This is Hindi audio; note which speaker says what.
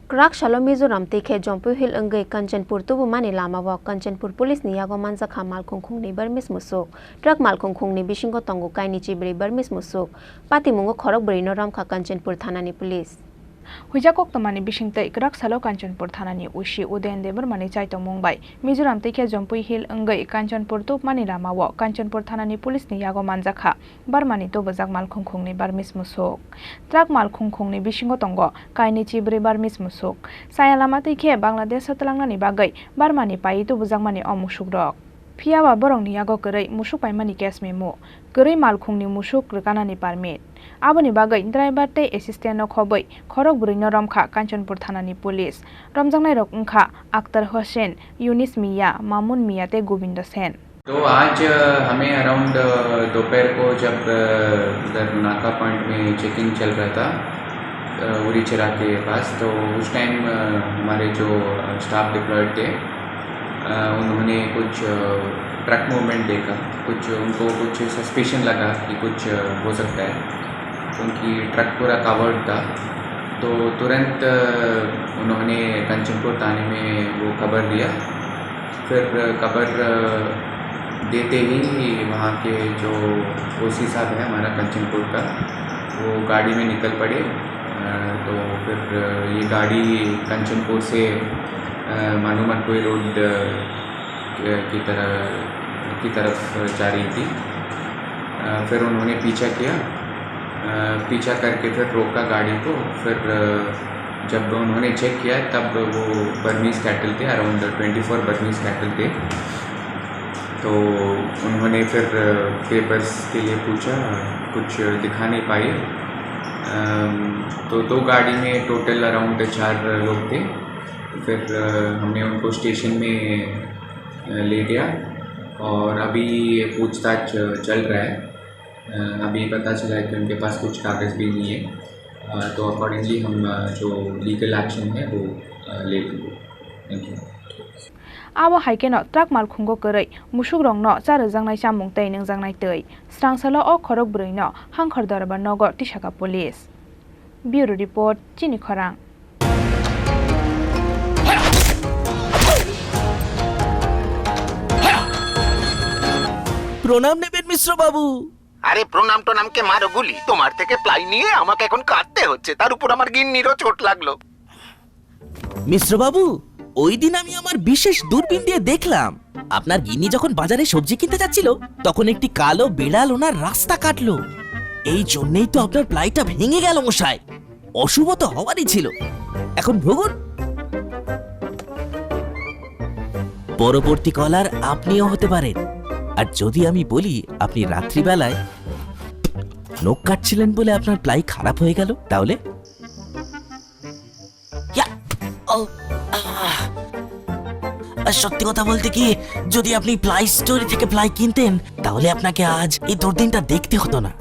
Speaker 1: क्राक शालो मिजोराम तेखे जम्पु हिल अंगै कंचनपुर तुबु माने लामाव कंचनपुर पुलिस नि यागो मानजाखा मालखुंखुंनि बर्मिस मुसुक ट्रक मालखुंखुंनि बिसिंगो तंगो काइनि चिब्रि बर्मिस मुसुक पातिमुंगो खरक ब्रैनो रामखा कंचनपुर थानानि पुलिस
Speaker 2: हुइजाकक तमानि बिसिंगतै क्राक शालो कंचनपुर थानानि उशी उदयन देबर माने चाइतो मुंबाई मिजोराम तेखे जम्पु हिल अंगै कंचनपुर तुब माने लामाव कंचनपुर थानानि पुलिस नि यागो मानजाखा बारमानि तुबजाक मालखुंखुंनि बर्मिस मुसुक ट्रक मालखुंखुंनि बिसिंगो तंगो काइनि चिब्रि बर्मिस मुसुक सायालामा तेखे बांलादेश हतलांनानि बागै बारमानि पाइ तुबजाक माने अमुसुक रक फियावा बरंनि यागो गरै मुसुक पाइमानि केस मेमो गरै मालखुंनि मुसुक रकानानि पारमिट आबोनि बागै ड्राइवर ते एसिस्टेंट खबै खरक बुरैनो रमखा कांचनपुर थानानि पुलिस रमजांनाय रक उनखा अख्तर हुसैन यूनिस मिया मामून मिया ते गोविंद सेन।
Speaker 3: तो आज हमें अराउंड दोपहर को जब उधर नाका पॉइंट में चेकिंग चल रहा था उरी चिरा के पास, तो उस टाइम हमारे जो स्टाफ डिप्लॉयड थे उन्होंने कुछ ट्रक मूवमेंट देखा, कुछ उनको कुछ सस्पिशन लगा कि कुछ हो सकता है क्योंकि ट्रक पूरा कवर्ड था। तो तुरंत उन्होंने कंचनपुर थाने में वो खबर दिया। फिर खबर देते ही वहाँ के जो ओसी साहब है हमारा कंचनपुर का, वो गाड़ी में निकल पड़े। तो फिर ये गाड़ी कंचनपुर से मानूमनपुर रोड की तरफ जा रही थी। फिर उन्होंने पीछा करके फिर रोका गाड़ी को। फिर जब उन्होंने चेक किया तब वो बर्मीज़ कैटल थे, अराउंड 24 बर्मीज़ कैटल थे। तो उन्होंने फिर पेपर्स के लिए पूछा, कुछ दिखा नहीं पाए। तो 2 गाड़ी में टोटल अराउंड 4 लोग थे। फिर हमने उनको स्टेशन में ले गया और अभी पूछताछ चल रहा है। अभी पता चला है कि उनके पास कुछ कागज़ भी नहीं है, तो अकॉर्डिंगली हम जो लीगल एक्शन है वो ले लेंगे। Thank you.
Speaker 2: आबो हाइकेनो ट्रक मालखुंगो गरै मुसुक रंगनो चारजांनाय सामुं तै नंजांनाय तै स्रांसालो अ खरक ब्रैनो हांखर दरबा नगर तिसाका पुलिस। ब्यूरो रिपोर्ट चिनी खरां।
Speaker 4: প্রণাম নেবেন মিশ্র বাবু।
Speaker 5: আরে প্রণাম কে মারো গুলি, তোমার থেকে প্লাই নিয়ে আমাকে এখন কাটতে হচ্ছে, তার উপর আমার গিন্নিরও চোট লাগলো।
Speaker 4: মিশ্র বাবু, ওই দিন আমি আমার বিশেষ দূরবীন দিয়ে দেখলাম আপনার গিন্নি যখন বাজারে সবজি কিনতে যাচ্ছিল তখন একটি কালো বিড়াল ওনার রাস্তা কাটলো। এই জন্যই তো আপনার প্লাইটা ভেঙে গেল মশাই। অশুভ তো হওয়ারই ছিল। এখন ভোগুন। পরবর্তী কলার আপনিও হতে পারেন। আর যদি আমি বলি আপনি রাত্রিবেলায় নখ কাটছিলেন বলে আপনার প্লাই খারাপ হয়ে গেল, তাহলে সত্যি কথা বলতে কি, যদি আপনি প্লাই স্টোরি থেকে প্লাই কিনতেন তাহলে আপনাকে আজ এই দুর্দিনটা দেখতে হতো না।